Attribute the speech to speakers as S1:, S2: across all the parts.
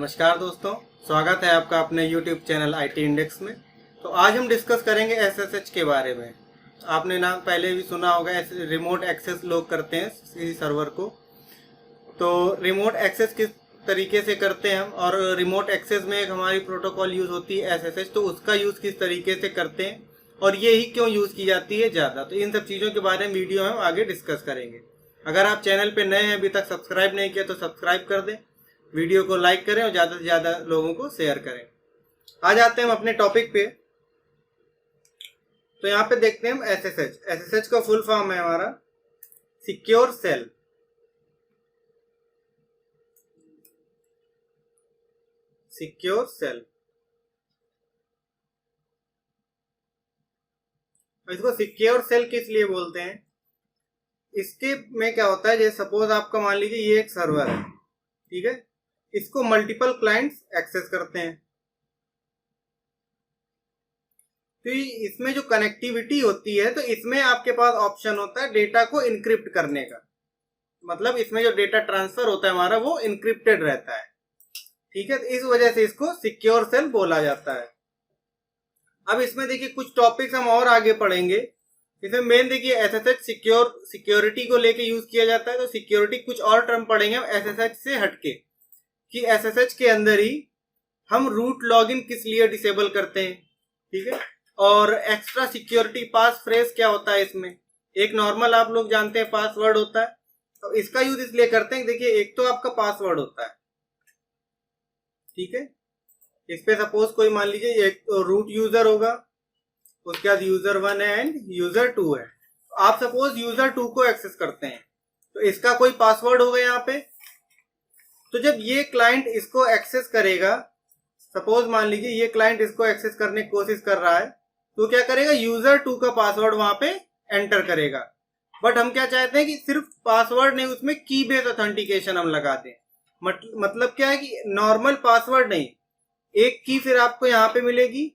S1: नमस्कार दोस्तों, स्वागत है आपका अपने YouTube चैनल IT इंडेक्स में। तो आज हम डिस्कस करेंगे SSH के बारे में। आपने नाम पहले भी सुना होगा, रिमोट एक्सेस लोग करते हैं किसी सर्वर को। तो रिमोट एक्सेस किस तरीके से करते हैं हम, और रिमोट एक्सेस में एक हमारी प्रोटोकॉल यूज़ होती है SSH, तो उसका यूज़ किस तरीके से करते हैं और ये ही क्यों यूज़ की जाती है ज़्यादा। तो इन सब चीज़ों के बारे में वीडियो हम आगे डिस्कस करेंगे। अगर आप चैनल पे नए हैं, अभी तक सब्सक्राइब नहीं किया तो सब्सक्राइब कर दें, वीडियो को लाइक करें और ज़्यादा से ज़्यादा लोगों को शेयर करें। आ जाते हैं हम अपने टॉपिक पे। तो यहाँ पे देखते हैं हम SSH का फुल फॉर्म है हमारा सिक्योर सेल। सिक्योर सेल, इसको सिक्योर सेल किस लिए बोलते हैं? इसके में क्या होता है, जैसे सपोज आपका मान लीजिए ये एक सर्वर है, ठीक है, इसको मल्टीपल क्लाइंट्स एक्सेस करते हैं। तो इसमें जो कनेक्टिविटी होती है, तो इसमें आपके पास ऑप्शन होता है डेटा को इनक्रिप्ट करने का। मतलब इसमें जो डेटा ट्रांसफर होता है हमारा, वो इनक्रिप्टेड रहता है, ठीक है। तो इस वजह से इसको सिक्योर सेल बोला जाता है। अब इसमें देखिए कुछ टॉपिक्स हम और आगे पढ़ेंगे। इसमें मेन देखिए SSH सिक्योरिटी को लेके यूज किया जाता है। तो सिक्योरिटी कुछ और टर्म पढ़ेंगे हम SSH से हटके, कि SSH के अंदर ही हम रूट लॉगिन किस लिए डिसेबल करते हैं, ठीक है। और एक्स्ट्रा सिक्योरिटी पास फ्रेज क्या होता है इसमें। एक नॉर्मल आप लोग जानते हैं पासवर्ड होता है, तो इसका यूज इसलिए करते हैं। देखिए एक तो आपका पासवर्ड होता है, ठीक है। इस पे सपोज कोई मान लीजिए एक तो रूट यूजर होगा, उसके बाद यूजर 1 है एंड यूजर 2 है। तो आप सपोज यूजर 2 को एक्सेस करते हैं, तो इसका कोई पासवर्ड होगा यहाँ पे। तो जब ये क्लाइंट इसको एक्सेस करेगा, सपोज मान लीजिए ये क्लाइंट इसको एक्सेस करने की कोशिश कर रहा है, तो क्या करेगा, यूजर 2 का पासवर्ड वहां पे एंटर करेगा। बट हम क्या चाहते हैं कि सिर्फ पासवर्ड नहीं, उसमें की बेस्ड ऑथेंटिकेशन हम लगा दें। मतलब क्या है कि नॉर्मल पासवर्ड नहीं, एक की फिर आपको यहाँ पे मिलेगी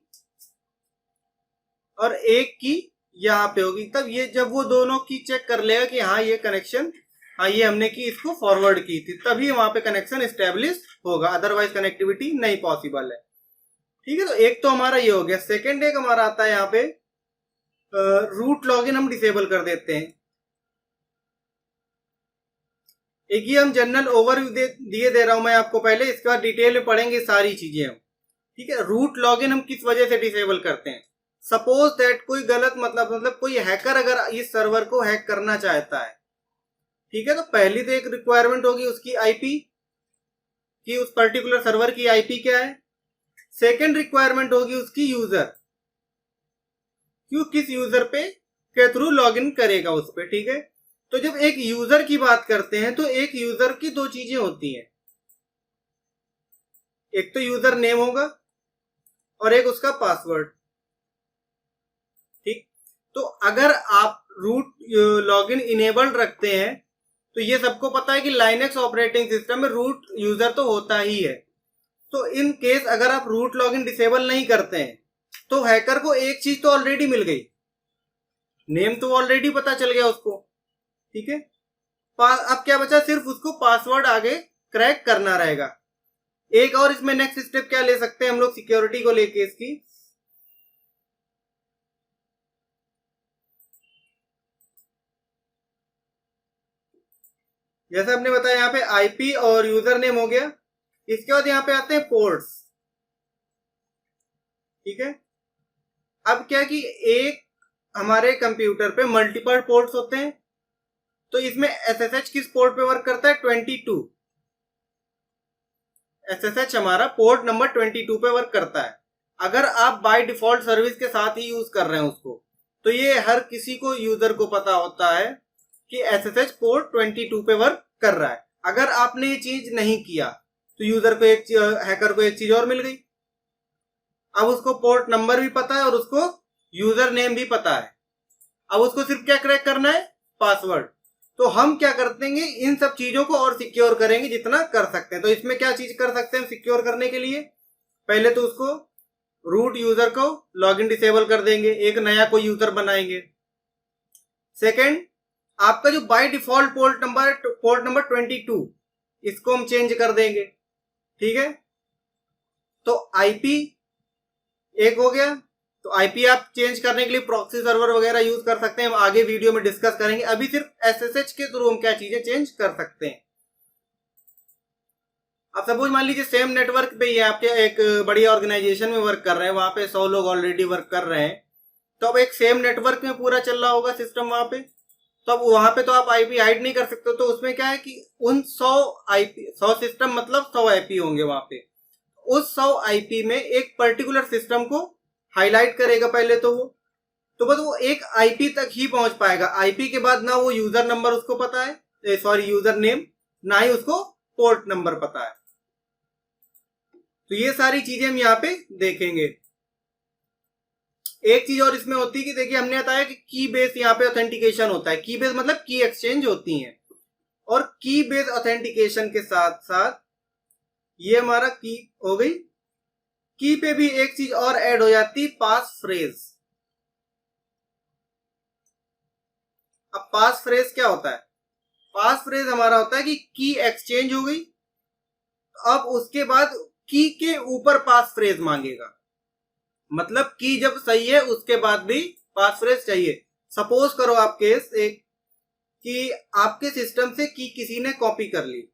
S1: और एक की यहाँ पे होगी। तब ये जब वो दोनों की चेक कर लेगा कि हाँ ये कनेक्शन, हाँ ये हमने की इसको फॉरवर्ड की थी, तभी वहां पे कनेक्शन एस्टेब्लिश होगा, अदरवाइज कनेक्टिविटी नहीं पॉसिबल है, ठीक है। तो एक तो हमारा ये हो गया। सेकेंड एक हमारा आता है यहाँ पे रूट लॉगिन हम डिसेबल कर देते हैं। एक ये हम जनरल ओवरव्यू दे रहा हूं मैं आपको पहले, इसके बाद डिटेल में पढ़ेंगे सारी चीजें हम, ठीक है। रूट लॉगिन हम किस वजह से डिसेबल करते हैं? सपोज दैट कोई गलत मतलब कोई हैकर अगर इस सर्वर को हैक करना चाहता है, ठीक है, तो पहली तो एक रिक्वायरमेंट होगी उसकी आईपी कि उस पर्टिकुलर सर्वर की आईपी क्या है। सेकेंड रिक्वायरमेंट होगी उसकी यूजर, क्यों किस यूजर पे के थ्रू लॉगिन करेगा उस पे, ठीक है। तो जब एक यूजर की बात करते हैं, तो एक यूजर की दो चीजें होती हैं, एक तो यूजर नेम होगा और एक उसका पासवर्ड, ठीक। तो अगर आप रूट लॉगिन इनेबल्ड रखते हैं, तो ये सबको पता है कि लाइनेक्स ऑपरेटिंग सिस्टम में रूट यूजर तो होता ही है। तो इन केस अगर आप रूट लॉगिन डिसेबल नहीं करते हैं, तो हैकर को एक चीज तो ऑलरेडी मिल गई, नेम तो ऑलरेडी पता चल गया उसको, ठीक है। अब क्या बचा, सिर्फ उसको पासवर्ड आगे क्रैक करना रहेगा। एक और इसमें नेक्स्ट स्टेप क्या ले सकते हैं हम लोग सिक्योरिटी को लेके इसकी, जैसे आपने बताया यहाँ पे आईपी और यूजर नेम हो गया। इसके बाद यहाँ पे आते हैं पोर्ट्स, ठीक है। अब क्या कि एक हमारे कंप्यूटर पे मल्टीपल पोर्ट्स होते हैं, तो इसमें SSH किस पोर्ट पे वर्क करता है? 22। SSH हमारा पोर्ट नंबर 22 पे वर्क करता है। अगर आप बाय डिफॉल्ट सर्विस के साथ ही यूज कर रहे हैं उसको, तो ये हर किसी को यूजर को पता होता है कि SSH पोर्ट 22 पे वर्क कर रहा है। अगर आपने ये चीज नहीं किया, तो यूजर को हैकर को एक चीज और मिल गई। अब उसको पोर्ट नंबर भी पता है और उसको यूजर नेम भी पता है। अब उसको सिर्फ क्या क्रैक करना है? पासवर्ड। तो हम क्या कर देंगे, इन सब चीजों को और सिक्योर करेंगे जितना कर सकते हैं। तो इसमें क्या चीज कर सकते हैं सिक्योर करने के लिए? पहले तो उसको रूट यूजर को लॉगिन डिसेबल कर देंगे, एक नया कोई यूजर बनाएंगे। सेकंड, आपका जो बाय डिफॉल्ट पोर्ट नंबर 22, इसको हम चेंज कर देंगे, ठीक है। तो आईपी एक हो गया। तो आईपी आप चेंज करने के लिए प्रॉक्सी सर्वर वगैरह यूज कर सकते हैं, हम आगे वीडियो में डिस्कस करेंगे। अभी सिर्फ एसएसएच के थ्रू हम क्या चीजें चेंज कर सकते हैं। अब सपोज मान लीजिए सेम नेटवर्क पे ये आपके एक बड़ी ऑर्गेनाइजेशन में वर्क कर रहे हैं, वहां पे 100 लोग ऑलरेडी वर्क कर रहे हैं। तो अब एक सेम नेटवर्क में पूरा चल रहा होगा सिस्टम वहां पे, तो अब वहां पे तो आप आईपी हाइड नहीं कर सकते। तो उसमें क्या है कि उन 100 सिस्टम मतलब 100 आईपी होंगे वहां पे। उस 100 आईपी में एक पर्टिकुलर सिस्टम को हाईलाइट करेगा पहले तो वो, तो बस वो एक आईपी तक ही पहुंच पाएगा। आईपी के बाद ना वो यूजर नंबर उसको पता है, सॉरी यूजर नेम, ना ही उसको पोर्ट नंबर पता है। तो ये सारी चीजें हम यहाँ पे देखेंगे। एक चीज और इसमें होती है कि देखिए हमने बताया कि की बेस यहाँ पे ऑथेंटिकेशन होता है। की बेस मतलब की एक्सचेंज होती है, और की बेस ऑथेंटिकेशन के साथ साथ ये हमारा की हो गई। की पे भी एक चीज और ऐड हो जाती, पास फ्रेज। अब पास फ्रेज क्या होता है? पास फ्रेज हमारा होता है कि की एक्सचेंज हो गई, अब उसके बाद की के ऊपर पास फ्रेज मांगेगा। मतलब की जब सही है उसके बाद भी पास फ्रेज चाहिए। सपोज करो आप केस एक कि आपके सिस्टम से की किसी ने कॉपी कर ली,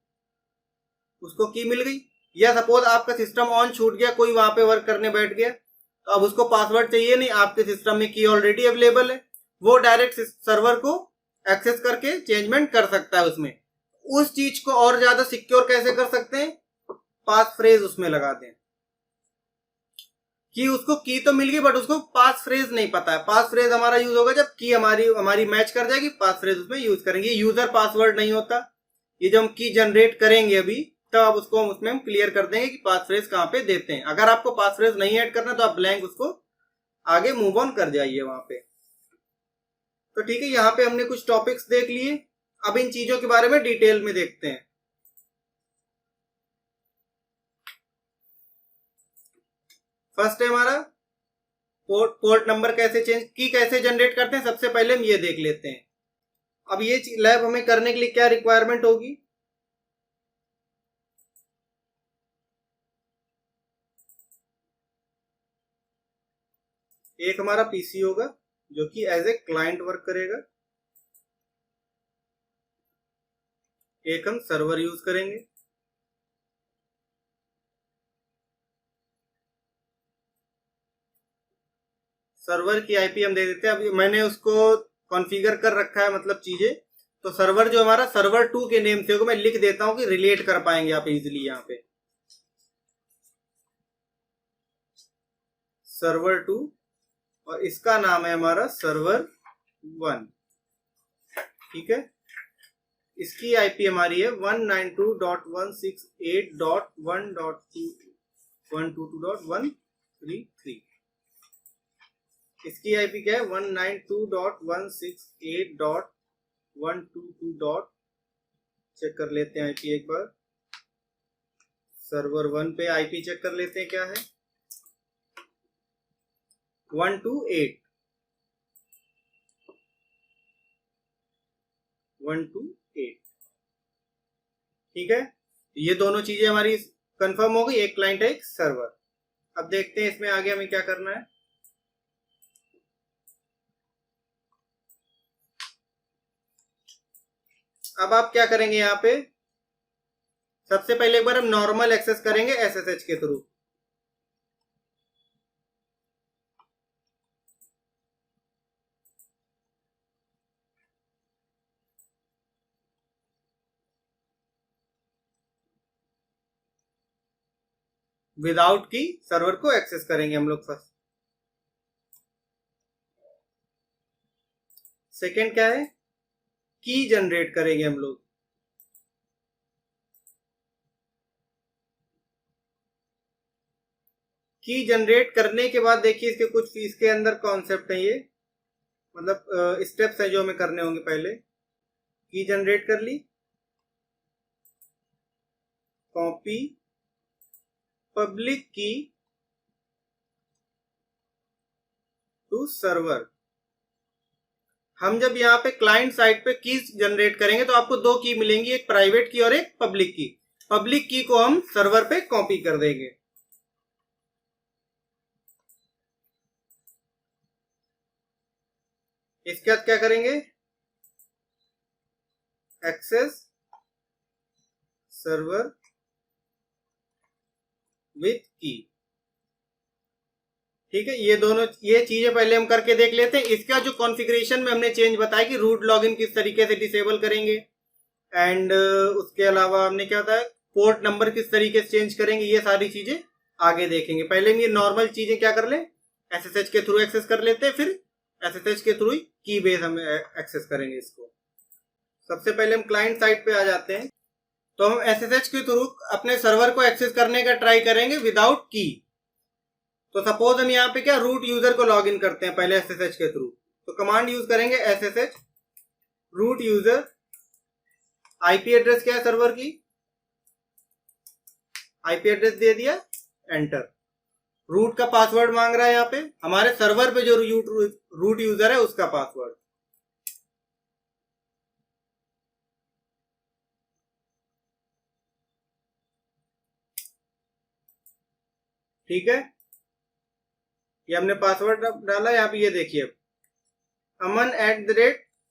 S1: उसको की मिल गई, या सपोज आपका सिस्टम ऑन छूट गया, कोई वहां पे वर्क करने बैठ गया, तो अब उसको पासवर्ड चाहिए नहीं, आपके सिस्टम में की ऑलरेडी अवेलेबल है, वो डायरेक्ट सर्वर को एक्सेस करके चेंजमेंट कर सकता है उसमें। उस चीज को और ज्यादा सिक्योर कैसे कर सकते हैं? पास फ्रेज उसमें लगा दें कि उसको की तो मिल गई बट उसको पास फ्रेज नहीं पता है। पास फ्रेज हमारा यूज होगा जब की हमारी मैच कर जाएगी, पास फ्रेज उसमें यूज करेंगे। यूजर पासवर्ड नहीं होता, ये जो हम की जनरेट करेंगे अभी, तब आप उसको उसमें हम क्लियर कर देंगे कि पास फ्रेज कहां पे देते हैं। अगर आपको पास फ्रेज नहीं ऐड करना तो आप ब्लैंक उसको आगे मूव ऑन कर जाइए वहां पे। तो ठीक है, यहाँ पे हमने कुछ टॉपिक्स देख लिए, अब इन चीजों के बारे में डिटेल में देखते हैं। फर्स्ट है हमारा पोर्ट नंबर कैसे चेंज, की कैसे जनरेट करते हैं, सबसे पहले हम ये देख लेते हैं। अब ये लैब हमें करने के लिए क्या रिक्वायरमेंट होगी? एक हमारा पीसी होगा जो कि एज ए क्लाइंट वर्क करेगा, एक हम सर्वर यूज करेंगे। सर्वर की आईपी हम दे देते हैं, अभी मैंने उसको कॉन्फ़िगर कर रखा है, मतलब चीजें। तो सर्वर जो हमारा सर्वर 2 के नेम से होगा, मैं लिख देता हूं कि रिलेट कर पाएंगे आप इजीली। यहाँ पे सर्वर 2 और इसका नाम है हमारा सर्वर 1, ठीक है। इसकी आईपी हमारी है 192.168.1.122.133। इसकी आईपी क्या है? 192.168.122. चेक कर लेते हैं आईपी एक बार। सर्वर 1 पे आईपी चेक कर लेते हैं क्या है। 128 ठीक है। ये दोनों चीजें हमारी कंफर्म हो गई, एक क्लाइंट है एक सर्वर। अब देखते हैं इसमें आगे हमें क्या करना है। अब आप क्या करेंगे, यहाँ पे सबसे पहले एक बार हम नॉर्मल एक्सेस करेंगे एसएसएच के थ्रू। विदाउट की सर्वर को एक्सेस करेंगे हम लोग फर्स्ट। सेकेंड क्या है? की जनरेट करेंगे हम लोग। की जनरेट करने के बाद देखिए इसके कुछ इसके अंदर कॉन्सेप्ट है, ये मतलब स्टेप्स है जो हमें करने होंगे। पहले की जनरेट कर ली, कॉपी पब्लिक की टू सर्वर। हम जब यहाँ पे क्लाइंट साइड पे की जनरेट करेंगे तो आपको दो की मिलेंगी, एक प्राइवेट की और एक पब्लिक की। पब्लिक की को हम सर्वर पे कॉपी कर देंगे। इसके बाद क्या करेंगे, एक्सेस सर्वर विथ की। ठीक है, ये चीजें पहले हम करके देख लेते हैं। इसका जो कॉन्फ़िगरेशन में हमने चेंज बताया कि रूट लॉगिन किस तरीके से डिसेबल करेंगे, एंड उसके अलावा हमने क्या बताया, पोर्ट नंबर किस तरीके से चेंज करेंगे, ये सारी चीजें आगे देखेंगे। पहले हम ये नॉर्मल चीजें क्या कर लें, एसएसएच के थ्रू एक्सेस कर लेते हैं, फिर एसएसएच के थ्रू की बेस हम एक्सेस करेंगे इसको। सबसे पहले हम क्लाइंट साइड पे आ जाते हैं। तो हम एसएसएच के थ्रू अपने सर्वर को एक्सेस करने का ट्राई करेंगे विदाउट की। तो सपोज हम यहाँ पे क्या रूट यूजर को लॉग इन करते हैं पहले एसएसएच के थ्रू। तो कमांड यूज करेंगे SSH root user, IP address क्या है सर्वर की, आईपी एड्रेस दे दिया, एंटर। रूट का पासवर्ड मांग रहा है यहाँ पे, हमारे सर्वर पे जो रूट यूजर है उसका पासवर्ड। ठीक है, ये हमने पासवर्ड डाला। यहाँ पे ये देखिए अमन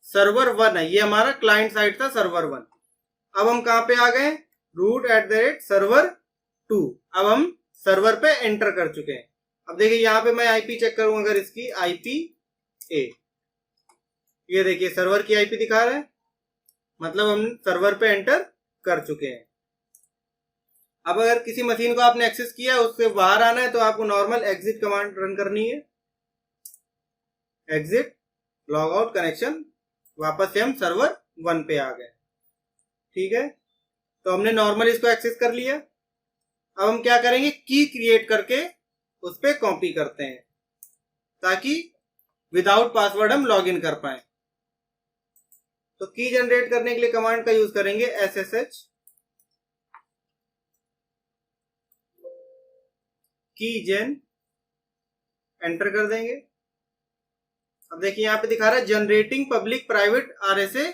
S1: @server1 है, ये हमारा क्लाइंट साइड था server1। अब हम कहां पे आ गए, रूट @server2। अब हम सर्वर पे एंटर कर चुके हैं। अब देखिए यहाँ पे मैं आईपी चेक करूंगा, अगर इसकी आईपी ए, ये देखिए सर्वर की आईपी दिखा रहा है, मतलब हम सर्वर पे एंटर कर चुके हैं। अब अगर किसी मशीन को आपने एक्सेस किया, उससे बाहर आना है, तो आपको नॉर्मल एग्जिट कमांड रन करनी है, एग्जिट लॉग आउट कनेक्शन। वापस से हम सर्वर 1 पे आ गए। ठीक है, तो हमने नॉर्मल इसको एक्सेस कर लिया। अब हम क्या करेंगे, की क्रिएट करके उस पर कॉपी करते हैं ताकि विदाउट पासवर्ड हम लॉग इन कर पाए। तो की जनरेट करने के लिए कमांड का यूज करेंगे एसएसएच की जेन, एंटर कर देंगे। अब देखिए यहाँ पे दिखा रहा है जनरेटिंग पब्लिक प्राइवेट आरएसए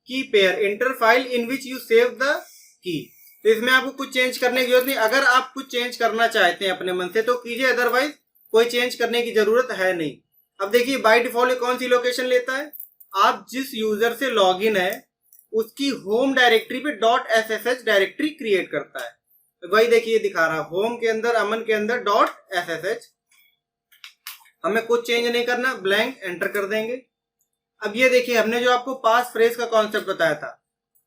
S1: की pair, inter file in which you save the key. तो इसमें आपको कुछ चेंज करने की जरूरत नहीं। अगर आप कुछ चेंज करना चाहते हैं अपने मन से तो कीजिए, अदरवाइज कोई चेंज करने की जरूरत है नहीं। अब देखिए बाय डिफॉल्ट कौन सी लोकेशन लेता है, आप जिस यूजर से लॉगिन है उसकी होम डायरेक्टरी पे .ssh डायरेक्टरी क्रिएट करता है। वही देखिए दिखा रहा, होम के अंदर अमन के अंदर .ssh। हमें कुछ चेंज नहीं करना, ब्लैंक, एंटर कर देंगे। अब ये देखिए हमने जो आपको पास फ्रेज का कॉन्सेप्ट बताया था,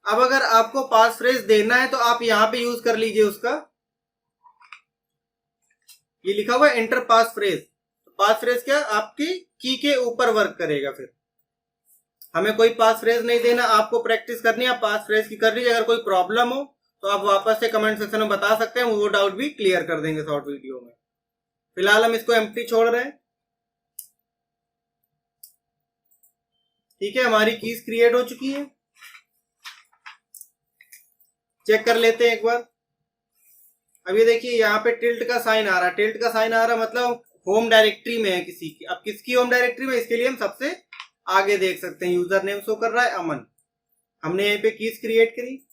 S1: अब अगर आपको पास फ्रेज देना है तो आप यहां पे यूज कर लीजिए उसका, ये लिखा हुआ है एंटर पास फ्रेज। तो पास फ्रेज क्या, आपकी की के ऊपर वर्क करेगा। फिर हमें कोई पास फ्रेज नहीं देना, आपको प्रैक्टिस करनी है, आप पास फ्रेज की कर लीजिए। अगर कोई प्रॉब्लम हो तो आप वापस से कमेंट सेक्शन में बता सकते हैं, वो डाउट भी क्लियर कर देंगे शॉर्ट वीडियो में। फिलहाल हम इसको एम्प्टी छोड़ रहे हैं। ठीक है, हमारी कीज क्रिएट हो चुकी है, चेक कर लेते हैं एक बार। अब ये देखिए यहाँ पे टिल्ट का साइन आ रहा है, टिल्ट का साइन आ रहा है मतलब होम डायरेक्टरी में है किसी की। अब किसकी होम डायरेक्टरी में, इसके लिए हम सबसे आगे देख सकते हैं, यूजर नेम शो कर रहा है अमन। हमने यहाँ पे कीज क्रिएट करी,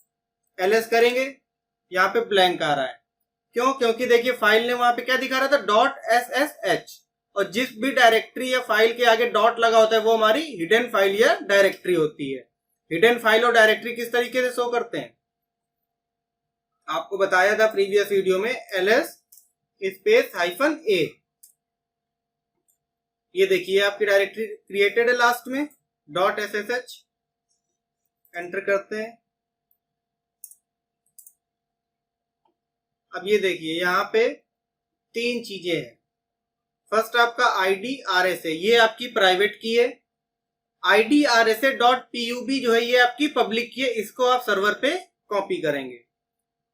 S1: एलएस करेंगे, यहाँ पे ब्लैंक आ रहा है। क्यों, क्योंकि देखिए फाइल ने वहां पे क्या दिखा रहा था, .ssh, और जिस भी डायरेक्टरी या फाइल के आगे डॉट लगा होता है वो हमारी हिडन फाइल या डायरेक्टरी होती है। हिडन फाइल और डायरेक्टरी किस तरीके से शो करते हैं, आपको बताया था प्रीवियस वीडियो में, ls स्पेस -a। ये देखिए आपकी डायरेक्टरी क्रिएटेड है लास्ट में, .ssh, एंटर करते हैं। अब ये देखिए यहाँ पे तीन चीजें हैं। फर्स्ट आपका IDRSA, ये आपकी प्राइवेट की है। IDRSA.pub जो है ये आपकी पब्लिक की है, इसको आप सर्वर पे कॉपी करेंगे।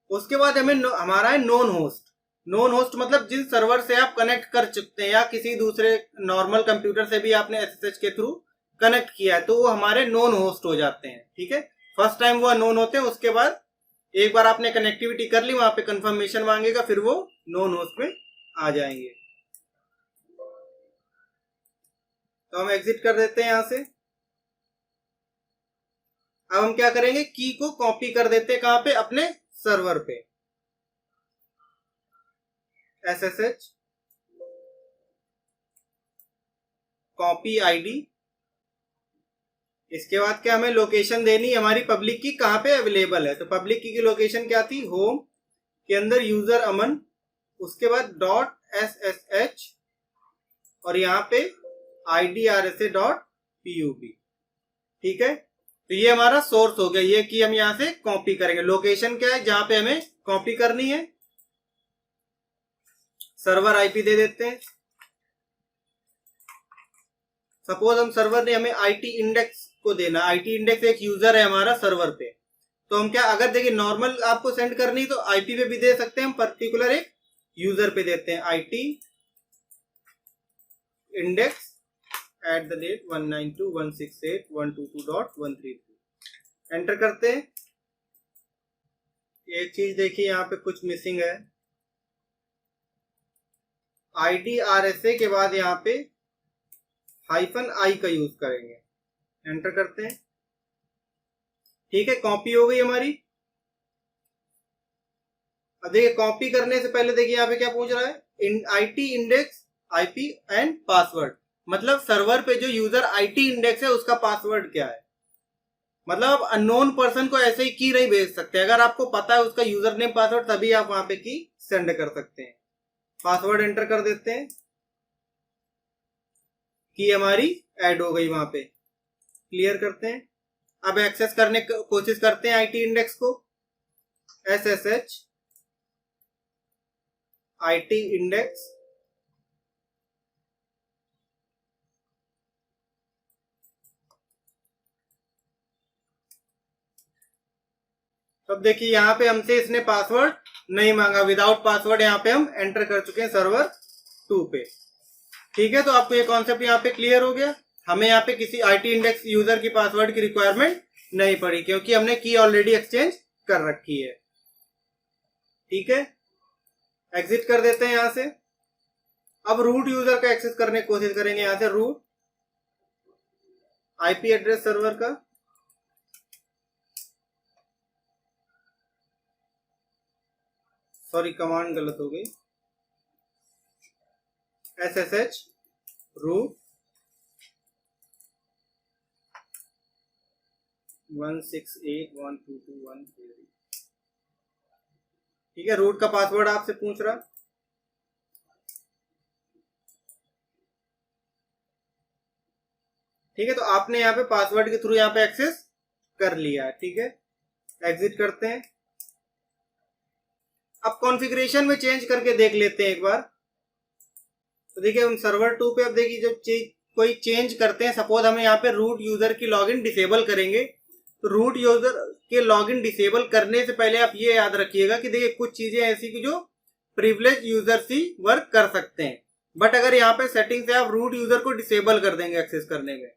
S1: उसके बाद हमें हमारा है नोन होस्ट। नोन होस्ट मतलब जिन सर्वर से आप कनेक्ट कर चुकते हैं या किसी दूसरे नॉर्मल कंप्यूटर से भी आपने SSH के थ्रू कनेक्ट किया है तो वो हमारे नोन होस्ट हो जाते हैं। ठीक है, फर्स्ट टाइम वो नोन होते हैं, उसके बाद एक बार आपने कनेक्टिविटी कर ली, वहां पे कंफर्मेशन मांगेगा, फिर वो नोन होस्ट में आ जाएंगे। तो हम एग्जिट कर देते हैं यहां से। अब हम क्या करेंगे, की को कॉपी कर देते हैं, कहां पे, अपने सर्वर पे। SSH कॉपी आईडी इसके बाद क्या हमें लोकेशन देनी है हमारी पब्लिक की कहाँ पे अवेलेबल है। तो पब्लिक की लोकेशन क्या थी, होम के अंदर यूजर अमन, उसके बाद डॉट SSH और यहाँ पे IDRSA.pub। ठीक है, तो ये हमारा सोर्स हो गया, ये कि हम यहाँ से कॉपी करेंगे। लोकेशन क्या है जहां पे हमें कॉपी करनी है, सर्वर आईपी दे देते हैं। सपोज हम सर्वर ने हमें आईटी इंडेक्स को देना, आईटी इंडेक्स एक यूजर है हमारा सर्वर पे, तो हम क्या, अगर देखिए नॉर्मल आपको सेंड करनी तो आईपी पे भी दे सकते हैं, हम पर्टिकुलर एक यूजर पे देते हैं आईटी इंडेक्स @ 192.168.122.133। एंटर करते हैं। एक चीज देखिए यहाँ पे कुछ मिसिंग है, IDRSA के बाद यहाँ पे -i का यूज करेंगे। एंटर करते हैं। ठीक है, कॉपी हो गई हमारी। अब देखिए कॉपी करने से पहले देखिए यहाँ पे क्या पूछ रहा है, IT index IP and password, मतलब सर्वर पे जो यूजर आईटी इंडेक्स है उसका पासवर्ड क्या है। मतलब आप अननोन पर्सन को ऐसे ही की नहीं भेज सकते, अगर आपको पता है उसका यूजर नेम पासवर्ड तभी आप वहां पे की सेंड कर सकते हैं। पासवर्ड एंटर कर देते हैं, की हमारी ऐड हो गई वहां पे। क्लियर करते हैं। अब एक्सेस करने की कोशिश करते हैं आईटी इंडेक्स को, SSH आईटी इंडेक्स, अब देखिए यहाँ पे हमसे इसने पासवर्ड नहीं मांगा, विदाउट पासवर्ड यहाँ पे हम एंटर कर चुके हैं सर्वर 2 पे। ठीक है, तो आपको ये कॉन्सेप्ट यहाँ पे क्लियर हो गया। हमें यहाँ पे किसी आईटी इंडेक्स यूजर की पासवर्ड की रिक्वायरमेंट नहीं पड़ी, क्योंकि हमने की ऑलरेडी एक्सचेंज कर रखी है। ठीक है, एग्जिट कर देते हैं यहां से। अब रूट यूजर का एक्सेस करने की कोशिश करेंगे। यहां से रूट आईपी एड्रेस सर्वर का, सॉरी कमांड गलत हो गई, SSH रूट 168.122.133। ठीक है, रूट का पासवर्ड आपसे पूछ रहा। ठीक है, तो आपने यहाँ पे पासवर्ड के थ्रू यहाँ पे एक्सेस कर लिया है। ठीक है, एग्जिट करते हैं। अब कॉन्फ़िगरेशन में चेंज करके देख लेते हैं एक बार। तो देखिए हम सर्वर 2 पे, अब देखिए जब कोई चेंज करते हैं, सपोज हमें यहाँ पे रूट यूजर की लॉगिन डिसेबल करेंगे, तो रूट यूजर के लॉगिन डिसेबल करने से पहले आप ये याद रखिएगा कि देखिए कुछ चीजें ऐसी कि जो प्रिविलेज यूजर ही वर्क कर सकते हैं, बट अगर यहाँ पे सेटिंग से आप रूट यूजर को डिसेबल कर देंगे एक्सेस करने में,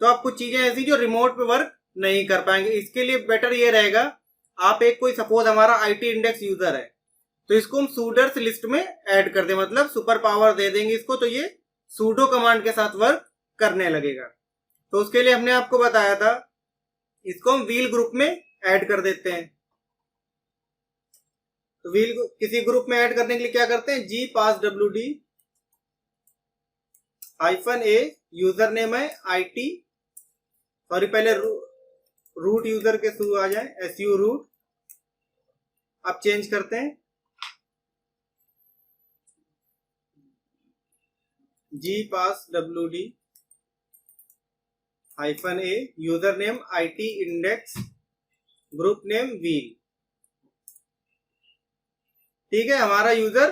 S1: तो आप कुछ चीजें ऐसी जो रिमोट पे वर्क नहीं कर पाएंगे। इसके लिए बेटर ये रहेगा, आप एक कोई सपोज हमारा आईटी इंडेक्स यूजर है, तो इसको हम सूडर्स लिस्ट में ऐड कर दें, मतलब सुपर पावर दे देंगे इसको, तो ये सूडो कमांड के साथ वर्क करने लगेगा। तो उसके लिए हमने आपको बताया था, इसको हम व्हील ग्रुप में ऐड कर देते हैं। तो व्हील किसी ग्रुप में ऐड करने के लिए क्या करते हैं, gpasswd -a यूजर नेम है आईटी, सॉरी पहले रूट यूजर के थ्रू आ जाए, su रूट। अब चेंज करते हैं, gpasswd -a user name IT index, group name wheel. ठीक है, हमारा यूजर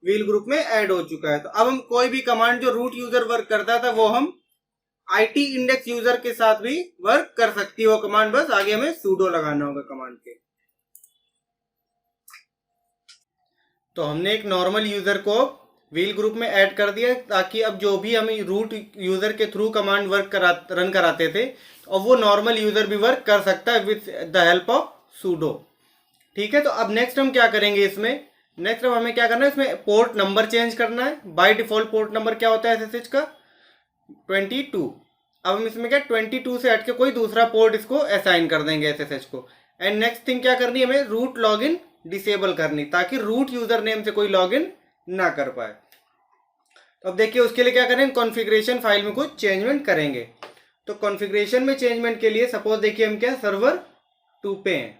S1: व्हील ग्रुप में ऐड हो चुका है। तो अब हम कोई भी कमांड जो रूट यूजर वर्क करता था वो हम आईटी इंडेक्स यूजर के साथ भी वर्क कर सकती है वो कमांड, बस आगे हमें सूडो लगाना होगा कमांड के। तो हमने एक नॉर्मल यूजर को व्हील ग्रुप में ऐड कर दिया, ताकि अब जो भी हमें रूट यूजर के थ्रू कमांड वर्क रन कराते थे, और वो नॉर्मल यूजर भी वर्क कर सकता है with the help of pseudo. ठीक है, तो अब नेक्स्ट हम क्या करेंगे इसमें, नेक्स्ट अब हमें क्या करना है, इसमें पोर्ट नंबर चेंज करना है। बाय डिफॉल्ट पोर्ट नंबर क्या होता है SSH का, 22। अब हम इसमें क्या 22 से हट के कोई दूसरा पोर्ट इसको असाइन कर देंगे SSH को। एंड नेक्स्ट थिंग क्या करनी है, हमें रूट लॉगिन डिसेबल करनी, ताकि रूट यूजर नेम से कोई लॉगिन ना कर पाए। तो अब देखिए उसके लिए क्या करेंगे, कॉन्फ़िगरेशन फाइल में कुछ चेंजमेंट करेंगे। तो कॉन्फ़िगरेशन में चेंजमेंट के लिए सपोज देखिए हम क्या सर्वर 2 पे हैं,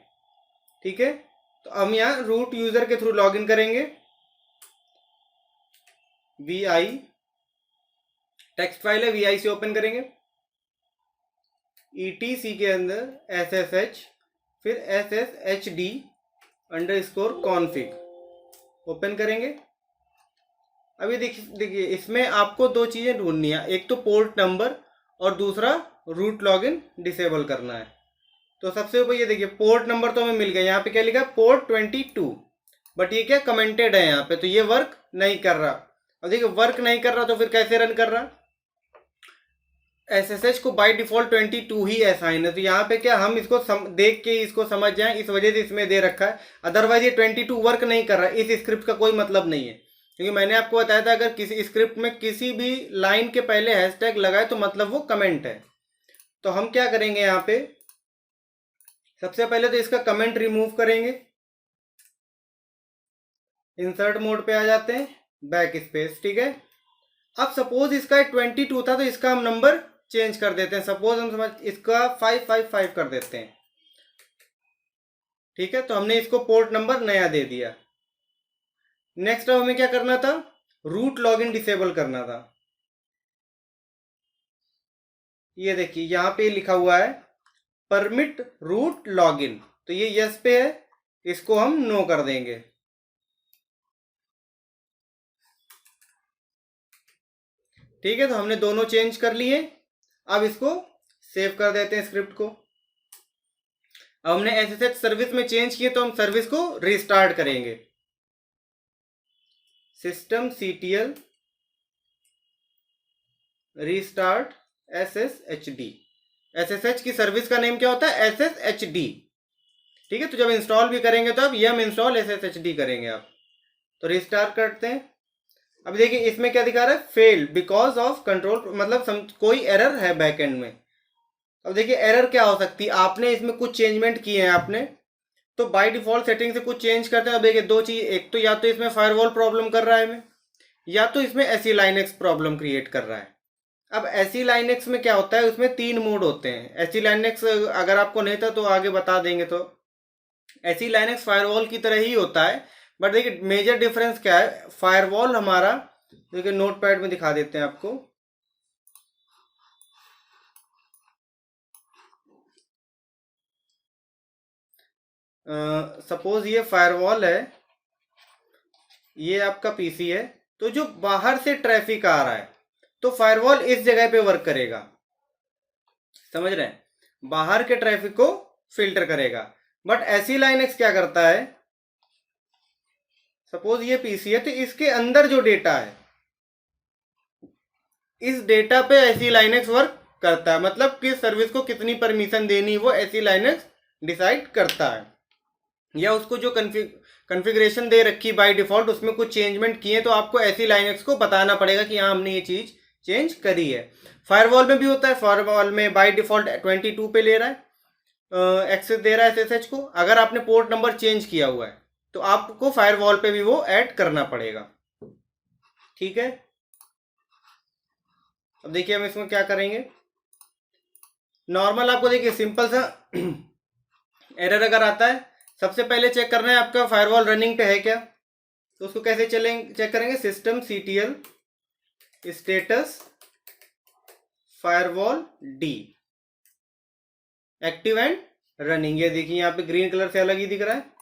S1: ठीक है। तो हम यहाँ रूट यूजर के थ्रू लॉगिन करेंगे, vi टेक्स्ट फाइल है vi से ओपन करेंगे, etc के अंदर ssh फिर sshd_config ओपन करेंगे। अभी देखिए इसमें आपको दो चीज़ें ढूंढनी है, एक तो पोर्ट नंबर और दूसरा रूट लॉगिन डिसेबल करना है। तो सबसे ऊपर ये देखिए पोर्ट नंबर तो हमें मिल गया, यहाँ पे क्या लिखा है पोर्ट 22, बट ये क्या कमेंटेड है यहाँ पे, तो ये वर्क नहीं कर रहा। अब देखिए वर्क नहीं कर रहा तो फिर कैसे रन कर रहा, SSH को बाय डिफॉल्ट 22 ही असाइन है, तो यहाँ पे क्या हम इसको देख के इसको समझ जाएं, इस वजह से इसमें दे रखा है। अदरवाइज ये 22 वर्क नहीं कर रहा, इस स्क्रिप्ट का कोई मतलब नहीं है, क्योंकि मैंने आपको बताया था अगर किसी स्क्रिप्ट में किसी भी लाइन के पहले हैशटैग लगाए तो मतलब वो कमेंट है। तो हम क्या करेंगे यहाँ पे, सबसे पहले तो इसका कमेंट रिमूव करेंगे, इंसर्ट मोड पे आ जाते हैं, बैक स्पेस, ठीक है। अब सपोज इसका 22 था तो इसका हम नंबर चेंज कर देते हैं, सपोज हम समझ इसका 555 कर देते हैं, ठीक है। तो हमने इसको पोर्ट नंबर नया दे दिया। नेक्स्ट अब हमें क्या करना था, रूट लॉगिन डिसेबल करना था। ये देखिए यहाँ पे लिखा हुआ है परमिट रूट लॉगिन, तो ये यस पे है, इसको हम नो कर देंगे, ठीक है। तो हमने दोनों चेंज कर लिए। अब इसको सेव कर देते हैं स्क्रिप्ट को। अब हमने SSH सर्विस में चेंज किए तो हम सर्विस को रिस्टार्ट करेंगे, systemctl रिस्टार्ट SSHD। SSH की सर्विस का नेम क्या होता है, SSHD, ठीक है। तो जब इंस्टॉल भी करेंगे तो अब yum इंस्टॉल SSHD करेंगे आप। तो रिस्टार्ट करते हैं। अब देखिए इसमें क्या दिखा रहा है, फेल बिकॉज ऑफ कंट्रोल, मतलब कोई एरर है बैकएंड में। अब देखिए एरर क्या हो सकती है, आपने इसमें कुछ चेंजमेंट किए हैं आपने, तो बाय डिफॉल्ट सेटिंग से कुछ चेंज करते हैं। अब देखिए दो चीज, एक तो या तो इसमें फायरवॉल प्रॉब्लम कर रहा है हमें, या तो इसमें SE लाइनेक्स प्रॉब्लम क्रिएट कर रहा है। अब SE लाइनेक्स में क्या होता है, उसमें 3 मोड होते हैं। SE लाइनेक्स अगर आपको नहीं था तो आगे बता देंगे। तो SE लाइनेक्स फायरवॉल की तरह ही होता है, बट देखिए मेजर डिफरेंस क्या है, फायरवॉल हमारा देखिए नोटपैड में दिखा देते हैं आपको। सपोज ये फायरवॉल है, ये आपका पीसी है, तो जो बाहर से ट्रैफिक आ रहा है तो फायरवॉल इस जगह पे वर्क करेगा, समझ रहे हैं, बाहर के ट्रैफिक को फिल्टर करेगा। बट SE लाइनेक्स क्या करता है, सपोज ये पीसी है तो इसके अंदर जो डेटा है इस डेटा पे SE लाइनेक्स वर्क करता है, मतलब किस सर्विस को कितनी परमिशन देनी वो SE लाइनेक्स डिसाइड करता है। या उसको जो कॉन्फ़िगरेशन दे रखी बाय डिफॉल्ट उसमें कुछ चेंजमेंट किए तो आपको SE लाइनेक्स को बताना पड़ेगा कि हाँ हमने ये चीज चेंज करी है। फायरवॉल में भी होता है, फायरवॉल में बाय डिफॉल्ट 22 पे ले रहा है, एक्सेस दे रहा है SSH को। अगर आपने पोर्ट नंबर चेंज किया हुआ है तो आपको फायरवॉल पे भी वो ऐड करना पड़ेगा, ठीक है। अब देखिए हम इसमें क्या करेंगे, नॉर्मल आपको देखिए सिंपल सा एरर अगर आता है, सबसे पहले चेक करना है आपका फायरवॉल रनिंग पे है क्या। तो उसको कैसे चेक करेंगे, systemctl status firewall D active and running. ये देखिए यहाँ पे ग्रीन कलर से अलग ही दिख रहा है।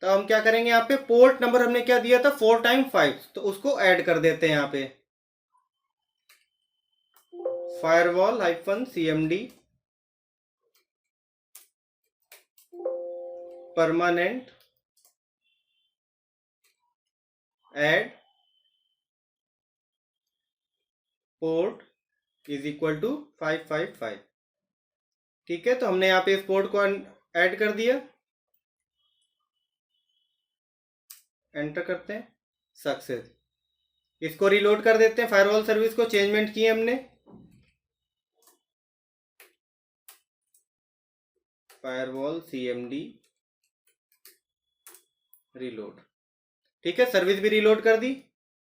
S1: तो हम क्या करेंगे, यहाँ पे पोर्ट नंबर हमने क्या दिया था 4x5, तो उसको ऐड कर देते हैं यहाँ पे, firewall -cmd permanent add port = 555, ठीक है। तो हमने यहाँ पे इस पोर्ट को ऐड कर दिया, एंटर करते हैं, सक्सेस। इसको रिलोड कर देते हैं, फायरवॉल सर्विस को चेंजमेंट किए हमने, फायरवॉल cmd रिलोड, ठीक है। सर्विस भी रिलोड कर दी।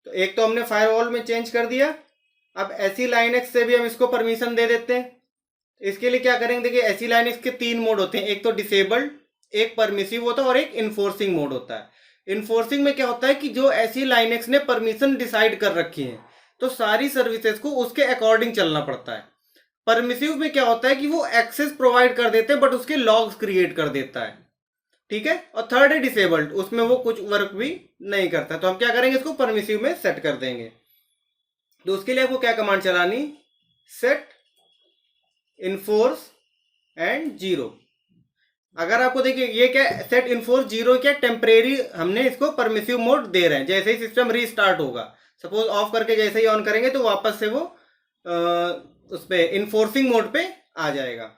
S1: तो एक तो हमने फायरवॉल में चेंज कर दिया, अब एसी लाइनक्स से भी हम इसको परमिशन दे देते हैं। इसके लिए क्या करेंगे, देखिए एसी लाइनक्स के 3 मोड होते हैं, एक तो डिसेबल्ड, एक परमिसिव होता है और एक इन्फोर्सिंग मोड होता है। इन्फोर्सिंग में क्या होता है कि जो एसी लाइनक्स ने परमिशन डिसाइड कर रखी है तो सारी सर्विसेज को उसके अकॉर्डिंग चलना पड़ता है। परमिसिव में क्या होता है कि वो एक्सेस प्रोवाइड कर देते हैं बट उसके लॉग्स क्रिएट कर देता है, ठीक है। और थर्ड है डिसेबल्ड, उसमें वो कुछ वर्क भी नहीं करता। तो हम क्या करेंगे, इसको परमिसिव में सेट कर देंगे। तो उसके लिए आपको क्या कमांड चलानी, सेट इन्फोर्स एंड 0। अगर आपको देखिए ये क्या सेट इन्फोर्स 0 क्या टेम्परेरी हमने इसको परमिसिव मोड दे रहे हैं। जैसे ही सिस्टम रीस्टार्ट होगा, सपोज ऑफ करके जैसे ही ऑन करेंगे तो वापस से वो उस पे इन्फोर्सिंग मोड पे आ जाएगा।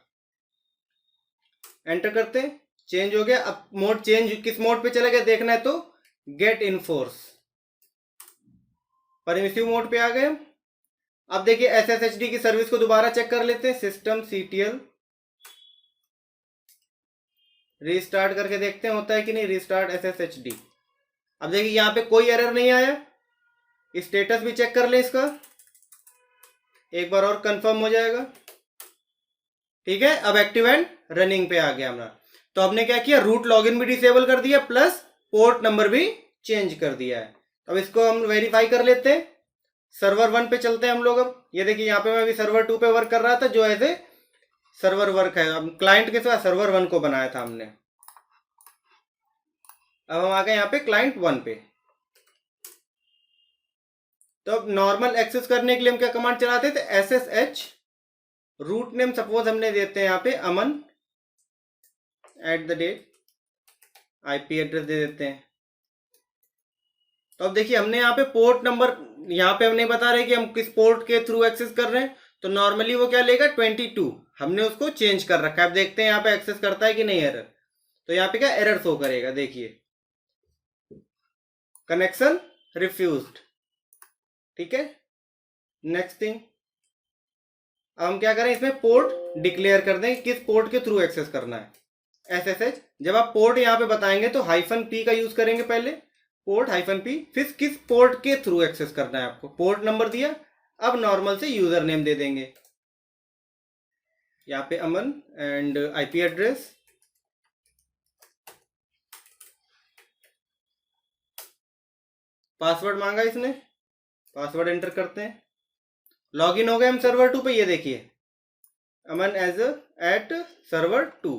S1: एंटर करते हैं, चेंज हो गया। अब मोड चेंज किस मोड पे चला गया देखना है तो गेट इन्फोर्स, परमिसिव मोड पे आ गए। अब देखिए SSHD की सर्विस को दोबारा चेक कर लेते हैं, सिस्टम CTL रीस्टार्ट करके देखते हैं होता है कि नहीं, रीस्टार्ट SSHD। अब देखिए यहाँ पे कोई एरर नहीं आया। स्टेटस भी चेक कर ले इसका, एक बार और कंफर्म हो जाएगा, ठीक है। अब एक्टिव एंड रनिंग पे आ गया हमारा। तो हमने क्या किया, रूट लॉगिन भी डिसेबल कर दिया प्लस पोर्ट नंबर भी चेंज कर दिया है। अब इसको हम वेरीफाई कर लेते हैं। सर्वर 1 पे चलते हैं हम लोग। अब ये देखिए यहाँ पे मैं अभी सर्वर 2 पे वर्क कर रहा था जो ऐसे सर्वर वर्क है। अब क्लाइंट के साथ सर्वर 1 को बनाया था हमने। अब हम आ गए यहाँ पे क्लाइंट 1 पे। तो अब नॉर्मल एक्सेस करने के लिए हम क्या कमांड चलाते थे, SSH रूट नेम सपोज हमने देते हैं यहाँ पे अमन @ IP एड्रेस दे देते हैं। तो अब देखिए हमने यहाँ पे पोर्ट नंबर, यहाँ पे हम नहीं बता रहे कि हम किस पोर्ट के थ्रू एक्सेस कर रहे हैं। तो नॉर्मली वो क्या लेगा 22, हमने उसको चेंज कर रखा है। अब देखते हैं यहाँ पे एक्सेस करता है कि नहीं एरर। तो यहाँ पे क्या एरर शो करेगा, देखिए कनेक्शन रिफ्यूज्ड, ठीक है। नेक्स्ट थिंग, अब हम क्या करें, इसमें पोर्ट डिक्लेयर कर दें किस पोर्ट के थ्रू एक्सेस करना है। SSH, जब आप पोर्ट यहाँ पे बताएंगे तो -P का यूज करेंगे पहले, पोर्ट -P, फिर किस पोर्ट के थ्रू एक्सेस करना है आपको, पोर्ट नंबर दिया। अब नॉर्मल से यूजर नेम दे देंगे, यहाँ पे अमन एंड IP एड्रेस। पासवर्ड मांगा इसने, पासवर्ड एंटर करते हैं। लॉगिन हो गए हम सर्वर 2 पे। ये देखिए अमन @server 2।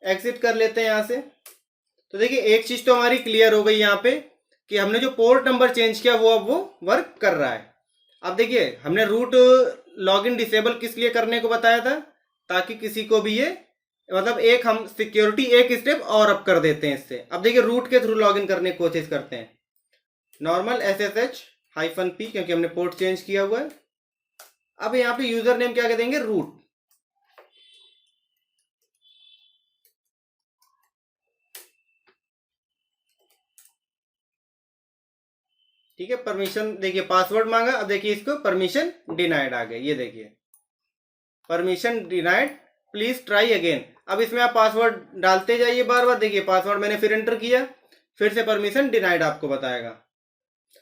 S1: एग्जिट कर लेते हैं यहाँ से। तो देखिए एक चीज तो हमारी क्लियर हो गई यहाँ पे कि हमने जो पोर्ट नंबर चेंज किया वो अब वो वर्क कर रहा है। अब देखिए हमने रूट लॉगिन डिसेबल किस लिए करने को बताया था, ताकि किसी को भी ये मतलब एक हम सिक्योरिटी एक स्टेप और अप कर देते हैं इससे। अब देखिए रूट के थ्रू लॉगिन करने की कोशिश करते हैं। नॉर्मल SSH-P क्योंकि हमने पोर्ट चेंज किया हुआ है। अब यहाँ पे यूजर नेम क्या कह देंगे, रूट। ठीक है, परमिशन देखिए पासवर्ड मांगा। अब देखिए इसको परमिशन डिनाइड आ गए, ये देखिए permission denied, please try again. अब इसमें आप पासवर्ड डालते जाइए बार बार। देखिए पासवर्ड मैंने फिर एंटर किया, फिर से परमिशन डिनाइड आपको बताएगा।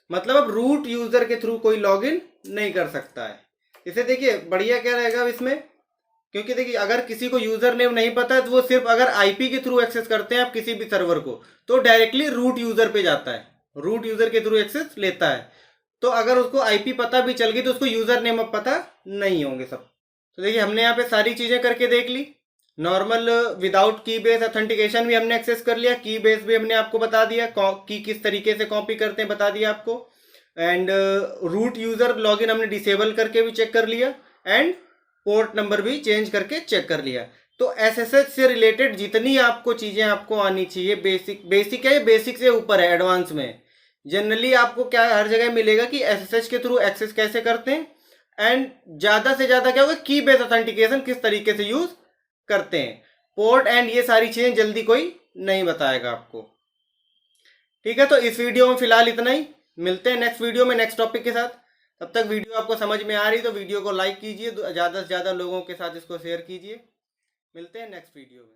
S1: मतलब अब रूट यूजर के थ्रू कोई लॉगिन नहीं कर सकता है। इसे देखिए बढ़िया क्या रहेगा इसमें, क्योंकि देखिए अगर किसी को यूजर नेम नहीं पता है तो वो सिर्फ अगर IP के थ्रू एक्सेस करते हैं आप किसी भी सर्वर को तो डायरेक्टली रूट यूजर पे जाता है, रूट यूजर के थ्रू एक्सेस लेता है। तो अगर उसको IP पता भी चल गई तो उसको यूजर नेम अब पता नहीं होंगे सब। तो देखिए हमने यहाँ पे सारी चीजें करके देख ली। Normal without key base authentication भी हमने एक्सेस कर लिया, की बेस भी हमने आपको बता दिया, की किस तरीके से कॉपी करते हैं बता दिया आपको। एंड रूट यूजर लॉगिन हमने डिसेबल करके भी चेक कर लिया एंड पोर्ट नंबर भी चेंज करके चेक कर लिया। तो SSH से रिलेटेड जितनी आपको चीजें आपको आनी चाहिए, बेसिक है, बेसिक से ऊपर है, एडवांस में जनरली आपको क्या हर जगह मिलेगा कि SSH के थ्रू एक्सेस कैसे करते हैं एंड ज्यादा से ज्यादा क्या होगा की बेस ऑथेंटिकेशन किस तरीके से यूज करते हैं। पोर्ट एंड ये सारी चीजें जल्दी कोई नहीं बताएगा आपको। ठीक है, तो इस वीडियो में फिलहाल इतना ही। मिलते हैं नेक्स्ट वीडियो में नेक्स्ट टॉपिक के साथ। तब तक वीडियो आपको समझ में आ रही तो वीडियो को लाइक कीजिए, ज़्यादा से ज़्यादा लोगों के साथ इसको शेयर कीजिए। मिलते हैं नेक्स्ट वीडियो में।